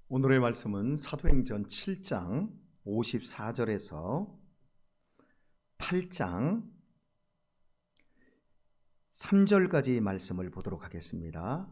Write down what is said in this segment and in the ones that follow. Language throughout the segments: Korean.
오늘의 말씀은 사도행전 7장 54절에서 8장 3절까지 말씀을 보도록 하겠습니다.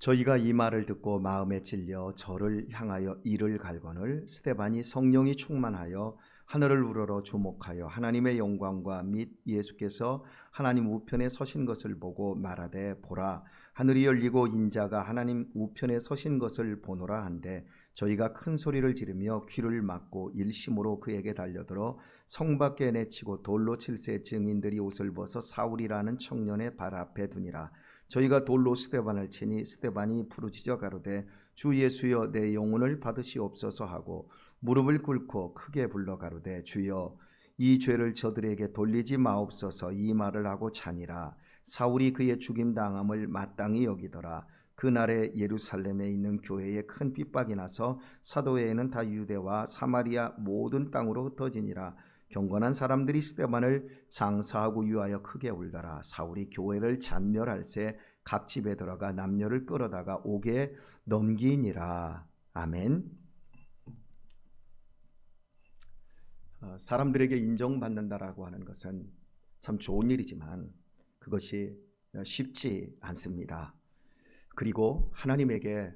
저희가 이 말을 듣고 마음에 찔려 저를 향하여 이를 갈거늘 스데반이 성령이 충만하여 하늘을 우러러 주목하여 하나님의 영광과 및 예수께서 하나님 우편에 서신 것을 보고 말하되 보라 하늘이 열리고 인자가 하나님 우편에 서신 것을 보노라 한데 저희가 큰 소리를 지르며 귀를 막고 일심으로 그에게 달려들어 성 밖에 내치고 돌로 칠세 증인들이 옷을 벗어 사울이라는 청년의 발 앞에 두니라. 저희가 돌로 스데반을 치니 스데반이 부르짖어 가로되 주 예수여 내 영혼을 받으시옵소서 하고 무릎을 꿇고 크게 불러 가로되 주여 이 죄를 저들에게 돌리지 마옵소서 이 말을 하고 자니라. 사울이 그의 죽임당함을 마땅히 여기더라. 그날에 예루살렘에 있는 교회에 큰 핍박이 나서 사도회에는 다 유대와 사마리아 모든 땅으로 흩어지니라. 경건한 사람들이 스데반을 장사하고 유하여 크게 울더라. 사울이 교회를 잔멸할새 갑집에 들어가 남녀를 끌어다가 옥에 넘기니라. 아멘. 사람들에게 인정받는다라고 하는 것은 참 좋은 일이지만 그것이 쉽지 않습니다. 그리고 하나님에게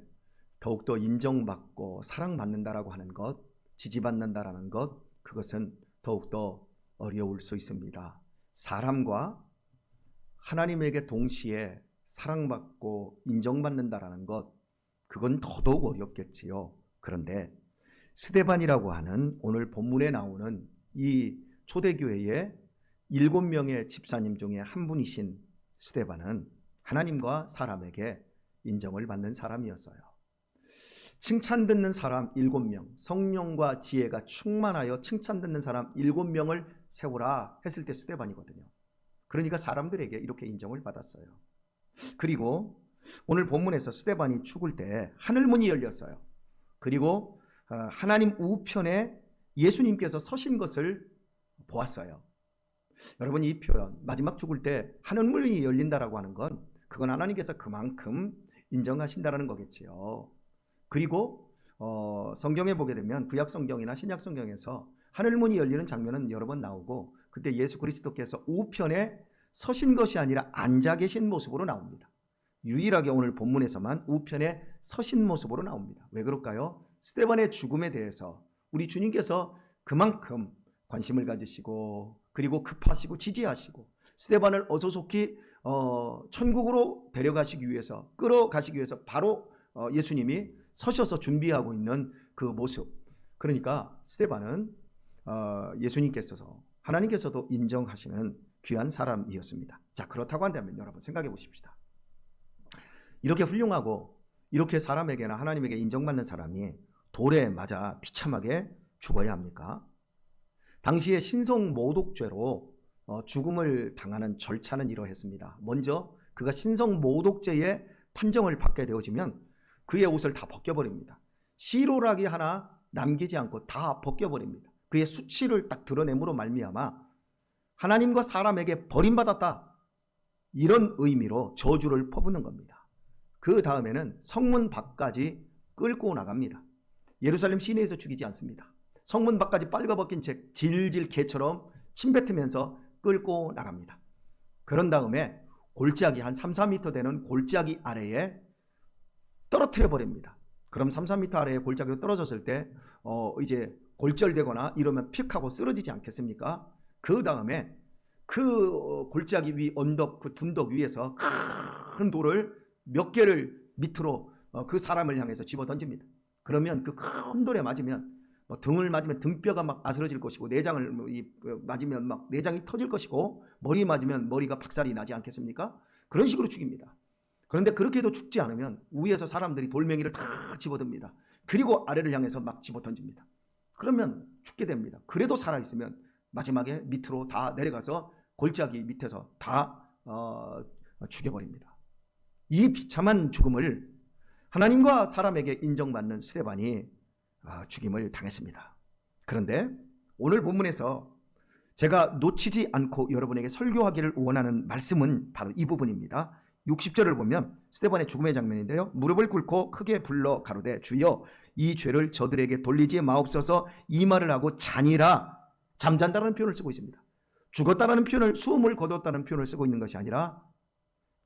더욱더 인정받고 사랑받는다라고 하는 것, 지지받는다라는 것, 그것은 더욱더 어려울 수 있습니다. 사람과 하나님에게 동시에 사랑받고 인정받는다라는 것, 그건 더더욱 어렵겠지요. 그런데 스데반이라고 하는 오늘 본문에 나오는 이 초대교회의 7명의 집사님 중에 한 분이신 스데반은 하나님과 사람에게 인정을 받는 사람이었어요. 칭찬 듣는 사람 7명, 성령과 지혜가 충만하여 칭찬 듣는 사람 7명을 세우라 했을 때 스데반이거든요. 그러니까 사람들에게 이렇게 인정을 받았어요. 그리고 오늘 본문에서 스데반이 죽을 때 하늘문이 열렸어요. 그리고 하나님 우편에 예수님께서 서신 것을 보았어요. 여러분, 이 표현 마지막 죽을 때 하늘문이 열린다라고 하는 건 그건 하나님께서 그만큼 인정하신다라는 거겠지요. 그리고 성경에 보게 되면 구약 성경이나 신약 성경에서 하늘문이 열리는 장면은 여러 번 나오고 그때 예수 그리스도께서 우편에 서신 것이 아니라 앉아 계신 모습으로 나옵니다. 유일하게 오늘 본문에서만 우편에 서신 모습으로 나옵니다. 왜 그럴까요? 스데반의 죽음에 대해서 우리 주님께서 그만큼 관심을 가지시고 그리고 급하시고 지지하시고 스데반을 어소속히 천국으로 데려가시기 위해서 끌어가시기 위해서 바로 예수님이 서셔서 준비하고 있는 그 모습. 그러니까 스데반은 예수님께서 하나님께서도 인정하시는 귀한 사람이었습니다. 자, 그렇다고 한다면 여러분 생각해 보십시다. 이렇게 훌륭하고 이렇게 사람에게나 하나님에게 인정받는 사람이 돌에 맞아 비참하게 죽어야 합니까? 당시에 신성모독죄로 죽음을 당하는 절차는 이러했습니다. 먼저 그가 신성모독죄의 판정을 받게 되어지면 그의 옷을 다 벗겨버립니다. 시로라기 하나 남기지 않고 다 벗겨버립니다. 그의 수치를 딱 드러냄으로 말미암아 하나님과 사람에게 버림받았다, 이런 의미로 저주를 퍼붓는 겁니다. 그 다음에는 성문 밖까지 끌고 나갑니다. 예루살렘 시내에서 죽이지 않습니다. 성문 밖까지 빨가벗긴 채 질질 개처럼 침뱉으면서 끌고 나갑니다. 그런 다음에 골짜기 한 3, 4m 되는 골짜기 아래에 떨어뜨려 버립니다. 그럼 3, 4m 아래에 골짜기로 떨어졌을 때 이제 골절되거나 이러면 픽 하고 쓰러지지 않겠습니까? 그 다음에 그 골짜기 위 언덕, 그 둔덕 위에서 큰 돌을 몇 개를 밑으로 그 사람을 향해서 집어 던집니다. 그러면 그 큰 돌에 맞으면 등을 맞으면 등뼈가 막 아스러질 것이고 내장을 맞으면 막 내장이 터질 것이고 머리 맞으면 머리가 박살이 나지 않겠습니까? 그런 식으로 죽입니다. 그런데 그렇게 해도 죽지 않으면 위에서 사람들이 돌멩이를 다 집어듭니다. 그리고 아래를 향해서 막 집어 던집니다. 그러면 죽게 됩니다. 그래도 살아있으면 마지막에 밑으로 다 내려가서 골짜기 밑에서 다 죽여버립니다. 이 비참한 죽음을 하나님과 사람에게 인정받는 스데반이 죽임을 당했습니다. 그런데 오늘 본문에서 제가 놓치지 않고 여러분에게 설교하기를 원하는 말씀은 바로 이 부분입니다. 60절을 보면 스데반의 죽음의 장면인데요. 무릎을 꿇고 크게 불러 가로되 주여 이 죄를 저들에게 돌리지 마옵소서. 이 말을 하고 자니라. 잠잔다라는 표현을 쓰고 있습니다. 죽었다라는 표현을, 숨을 거뒀다는 표현을 쓰고 있는 것이 아니라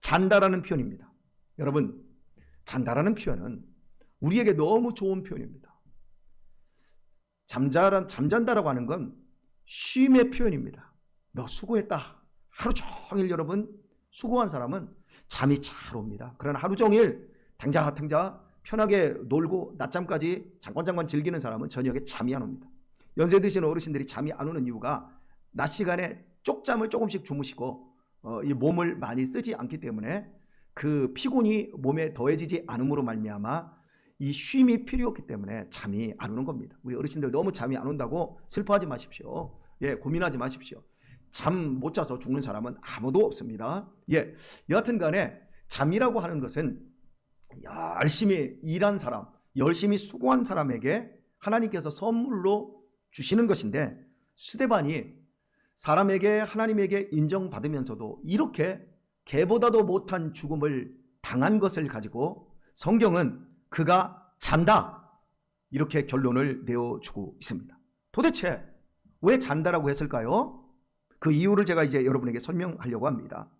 잔다라는 표현입니다. 여러분, 잔다라는 표현은 우리에게 너무 좋은 표현입니다. 잠잔다라고 하는 건 쉼의 표현입니다. 너 수고했다. 하루 종일 여러분 수고한 사람은 잠이 잘 옵니다. 그러나 하루 종일 탱자탱자 편하게 놀고 낮잠까지 잠깐 즐기는 사람은 저녁에 잠이 안 옵니다. 연세 드시는 어르신들이 잠이 안 오는 이유가 낮 시간에 쪽잠을 조금씩 주무시고 이 몸을 많이 쓰지 않기 때문에 그 피곤이 몸에 더해지지 않음으로 말미암아 이 쉼이 필요했기 때문에 잠이 안 오는 겁니다. 우리 어르신들 너무 잠이 안 온다고 슬퍼하지 마십시오. 예, 고민하지 마십시오. 잠 못 자서 죽는 사람은 아무도 없습니다. 예, 여하튼 간에 잠이라고 하는 것은 열심히 일한 사람, 열심히 수고한 사람에게 하나님께서 선물로 주시는 것인데, 스데반이 사람에게 하나님에게 인정받으면서도 이렇게 개보다도 못한 죽음을 당한 것을 가지고 성경은 그가 잔다 이렇게 결론을 내어주고 있습니다. 도대체 왜 잔다라고 했을까요? 그 이유를 제가 이제 여러분에게 설명하려고 합니다.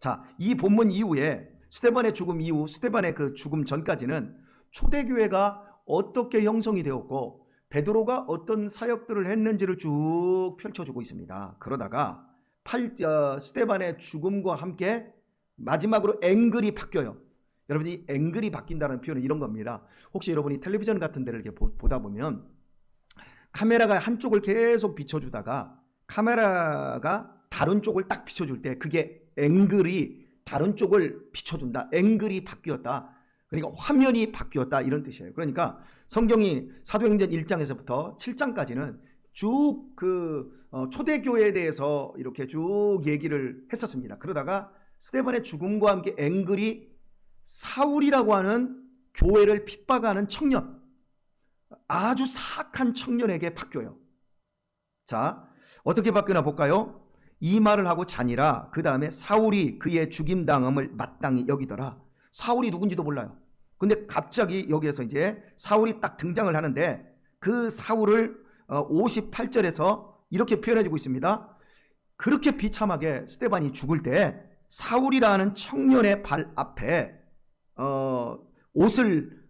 자, 이 본문 이후에 스데반의 죽음 이후, 스데반의 그 죽음 전까지는 초대교회가 어떻게 형성이 되었고 베드로가 어떤 사역들을 했는지를 쭉 펼쳐주고 있습니다. 그러다가 스데반의 죽음과 함께 마지막으로 앵글이 바뀌어요. 여러분이 이 앵글이 바뀐다는 표현은 이런 겁니다. 혹시 여러분이 텔레비전 같은 데를 이렇게 보다 보면 카메라가 한쪽을 계속 비춰주다가 카메라가 다른 쪽을 딱 비춰줄 때 그게 앵글이 다른 쪽을 비춰준다. 앵글이 바뀌었다. 그러니까 화면이 바뀌었다 이런 뜻이에요. 그러니까 성경이 사도행전 1장에서부터 7장까지는 쭉 초대교회에 대해서 이렇게 쭉 얘기를 했었습니다. 그러다가 스데반의 죽음과 함께 앵글이 사울이라고 하는 교회를 핍박하는 청년, 아주 사악한 청년에게 바뀌어요. 자, 어떻게 바뀌나 볼까요? 이 말을 하고 자니라. 그 다음에 사울이 그의 죽임당함을 마땅히 여기더라. 사울이 누군지도 몰라요. 근데 갑자기 여기에서 이제 사울이 딱 등장을 하는데 그 사울을 58절에서 이렇게 표현해주고 있습니다. 그렇게 비참하게 스데반이 죽을 때 사울이라는 청년의 발 앞에 옷을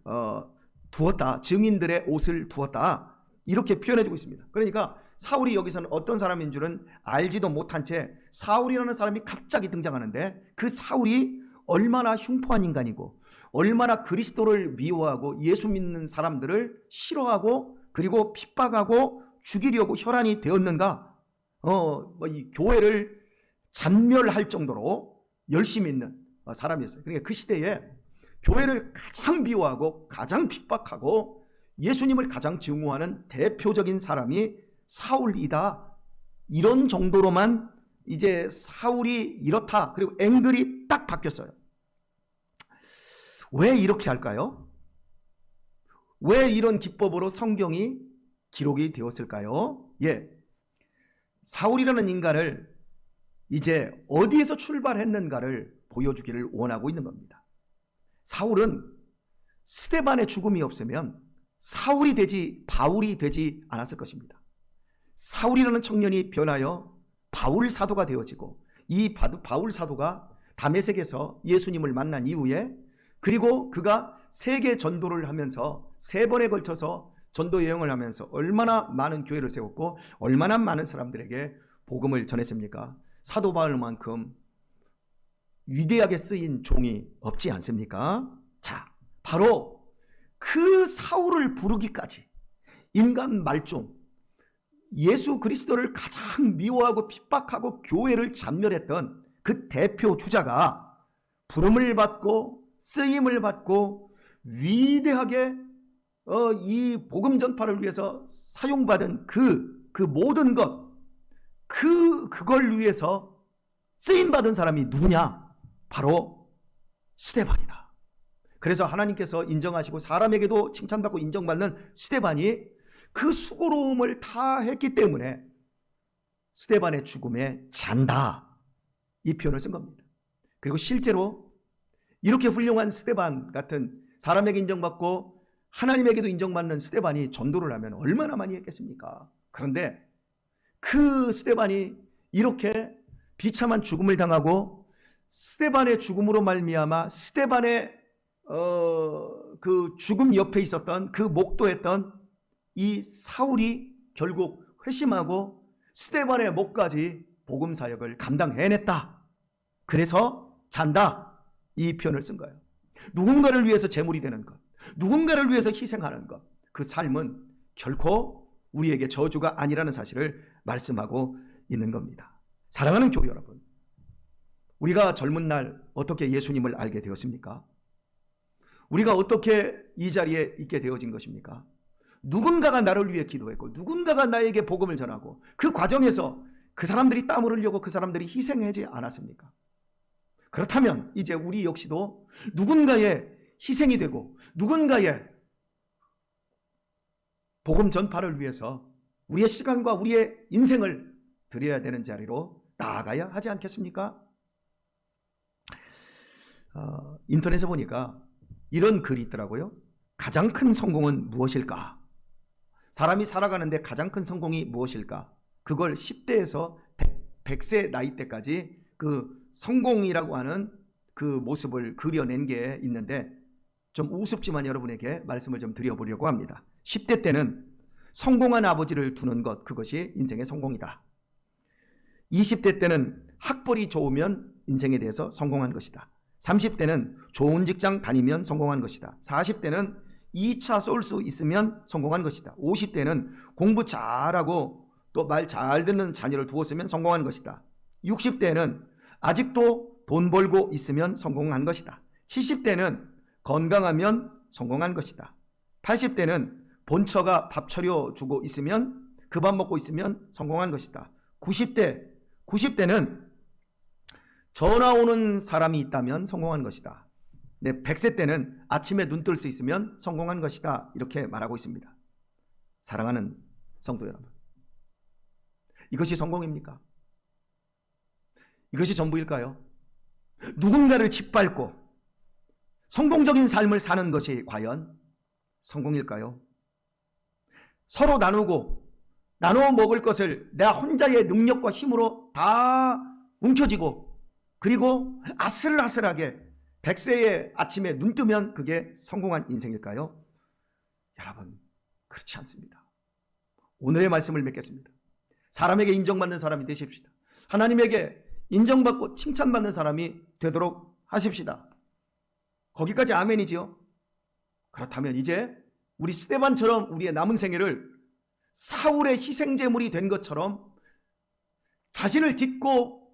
두었다. 증인들의 옷을 두었다. 이렇게 표현해주고 있습니다. 그러니까 사울이 여기서는 어떤 사람인 줄은 알지도 못한 채 사울이라는 사람이 갑자기 등장하는데 그 사울이 얼마나 흉포한 인간이고 얼마나 그리스도를 미워하고 예수 믿는 사람들을 싫어하고 그리고 핍박하고 죽이려고 혈안이 되었는가. 이 교회를 잔멸할 정도로 열심히 있는 사람이었어요. 그러니까 그 시대에 교회를 가장 미워하고 가장 핍박하고 예수님을 가장 증오하는 대표적인 사람이 사울이다. 이런 정도로만 이제 사울이 이렇다. 그리고 앵글이 딱 바뀌었어요. 왜 이렇게 할까요? 왜 이런 기법으로 성경이 기록이 되었을까요? 예, 사울이라는 인간을 이제 어디에서 출발했는가를 보여주기를 원하고 있는 겁니다. 사울은 스데반의 죽음이 없으면 사울이 되지 바울이 되지 않았을 것입니다. 사울이라는 청년이 변하여 바울 사도가 되어지고 이 바울 사도가 다메섹에서 예수님을 만난 이후에 그리고 그가 세계 전도를 하면서 3번에 걸쳐서 전도 여행을 하면서 얼마나 많은 교회를 세웠고 얼마나 많은 사람들에게 복음을 전했습니까? 사도 바울만큼 위대하게 쓰인 종이 없지 않습니까? 자, 바로 그 사울을 부르기까지 인간 말종, 예수 그리스도를 가장 미워하고 핍박하고 교회를 잔멸했던 그 대표 주자가 부름을 받고 쓰임을 받고 위대하게 이 복음 전파를 위해서 사용받은 그 모든 것, 그걸 위해서 쓰임받은 사람이 누구냐? 바로 스데반이다. 그래서 하나님께서 인정하시고 사람에게도 칭찬받고 인정받는 스데반이 그 수고로움을 다 했기 때문에 스데반의 죽음에 잔다 이 표현을 쓴 겁니다. 그리고 실제로 이렇게 훌륭한 스데반 같은 사람에게 인정받고 하나님에게도 인정받는 스데반이 전도를 하면 얼마나 많이 했겠습니까? 그런데 그 스데반이 이렇게 비참한 죽음을 당하고 스데반의 죽음으로 말미암아 스데반의 그 죽음 옆에 있었던 그 목도했던 이 사울이 결국 회심하고 스데반의 목까지 복음 사역을 감당해냈다. 그래서 잔다, 이 표현을 쓴 거예요. 누군가를 위해서 제물이 되는 것, 누군가를 위해서 희생하는 것, 그 삶은 결코 우리에게 저주가 아니라는 사실을 말씀하고 있는 겁니다. 사랑하는 교회 여러분, 우리가 젊은 날 어떻게 예수님을 알게 되었습니까? 우리가 어떻게 이 자리에 있게 되어진 것입니까? 누군가가 나를 위해 기도했고 누군가가 나에게 복음을 전하고 그 과정에서 그 사람들이 땀을 흘리고 그 사람들이 희생하지 않았습니까? 그렇다면 이제 우리 역시도 누군가의 희생이 되고 누군가의 복음 전파를 위해서 우리의 시간과 우리의 인생을 드려야 되는 자리로 나아가야 하지 않겠습니까? 인터넷에 보니까 이런 글이 있더라고요. 가장 큰 성공은 무엇일까? 사람이 살아가는데 가장 큰 성공이 무엇일까? 그걸 10대에서 100세 나이 때까지 그 성공이라고 하는 그 모습을 그려낸 게 있는데 좀 우습지만 여러분에게 말씀을 좀 드려보려고 합니다. 10대 때는 성공한 아버지를 두는 것, 그것이 인생의 성공이다. 20대 때는 학벌이 좋으면 인생에 대해서 성공한 것이다. 30대는 좋은 직장 다니면 성공한 것이다. 40대는 2차 쏠 수 있으면 성공한 것이다. 50대는 공부 잘하고 또 말 잘 듣는 자녀를 두었으면 성공한 것이다. 60대는 아직도 돈 벌고 있으면 성공한 것이다. 70대는 건강하면 성공한 것이다. 80대는 본처가 밥 차려주고 있으면 그 밥 먹고 있으면 성공한 것이다. 90대는 전화 오는 사람이 있다면 성공한 것이다. 100세 때는 아침에 눈 뜰 수 있으면 성공한 것이다. 이렇게 말하고 있습니다. 사랑하는 성도 여러분, 이것이 성공입니까? 이것이 전부일까요? 누군가를 짓밟고 성공적인 삶을 사는 것이 과연 성공일까요? 서로 나누고 나눠 먹을 것을 내 혼자의 능력과 힘으로 다 움켜쥐고 그리고 아슬아슬하게 100세의 아침에 눈 뜨면 그게 성공한 인생일까요? 여러분, 그렇지 않습니다. 오늘의 말씀을 맺겠습니다. 사람에게 인정받는 사람이 되십시다. 하나님에게 인정받고 칭찬받는 사람이 되도록 하십시다. 거기까지 아멘이지요? 그렇다면 이제 우리 스데반처럼 우리의 남은 생애를 사울의 희생제물이 된 것처럼 자신을 딛고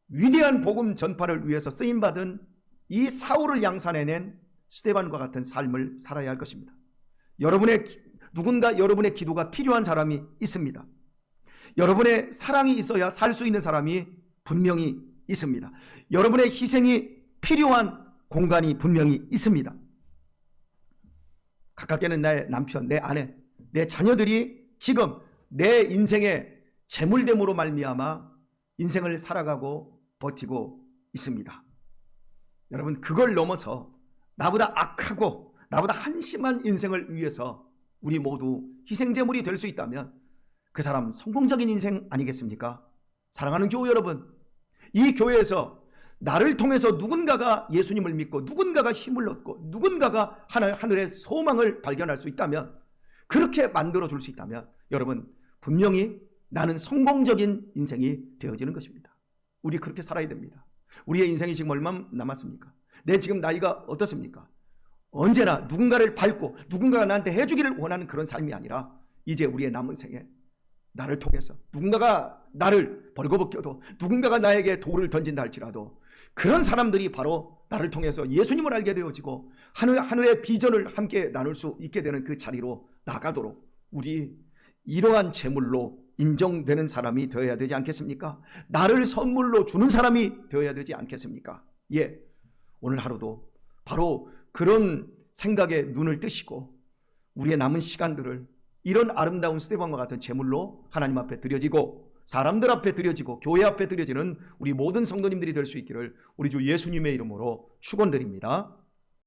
위대한 복음 전파를 위해서 쓰임받은 이 사울을 양산해낸 스데반과 같은 삶을 살아야 할 것입니다. 누군가 여러분의 기도가 필요한 사람이 있습니다. 여러분의 사랑이 있어야 살 수 있는 사람이 분명히 있습니다. 여러분의 희생이 필요한 공간이 분명히 있습니다. 가깝게는 내 남편, 내 아내, 내 자녀들이 지금 내 인생의 재물됨으로 말미암아 인생을 살아가고 버티고 있습니다. 여러분, 그걸 넘어서 나보다 악하고 나보다 한심한 인생을 위해서 우리 모두 희생제물이 될 수 있다면 그 사람 성공적인 인생 아니겠습니까? 사랑하는 교회 여러분, 이 교회에서 나를 통해서 누군가가 예수님을 믿고 누군가가 힘을 얻고 누군가가 하늘의 소망을 발견할 수 있다면, 그렇게 만들어줄 수 있다면 여러분, 분명히 나는 성공적인 인생이 되어지는 것입니다. 우리 그렇게 살아야 됩니다. 우리의 인생이 지금 얼마 남았습니까? 내 지금 나이가 어떻습니까? 언제나 누군가를 밟고 누군가가 나한테 해주기를 원하는 그런 삶이 아니라 이제 우리의 남은 생에 나를 통해서 누군가가 나를 벌거벗겨도 누군가가 나에게 돌을 던진다 할지라도 그런 사람들이 바로 나를 통해서 예수님을 알게 되어지고 하늘의 비전을 함께 나눌 수 있게 되는 그 자리로 나가도록 우리 이러한 제물로 인정되는 사람이 되어야 되지 않겠습니까? 나를 선물로 주는 사람이 되어야 되지 않겠습니까? 예, 오늘 하루도 바로 그런 생각에 눈을 뜨시고 우리의 남은 시간들을 이런 아름다운 스데반과 같은 제물로 하나님 앞에 드려지고 사람들 앞에 드려지고 교회 앞에 드려지는 우리 모든 성도님들이 될 수 있기를 우리 주 예수님의 이름으로 축원드립니다.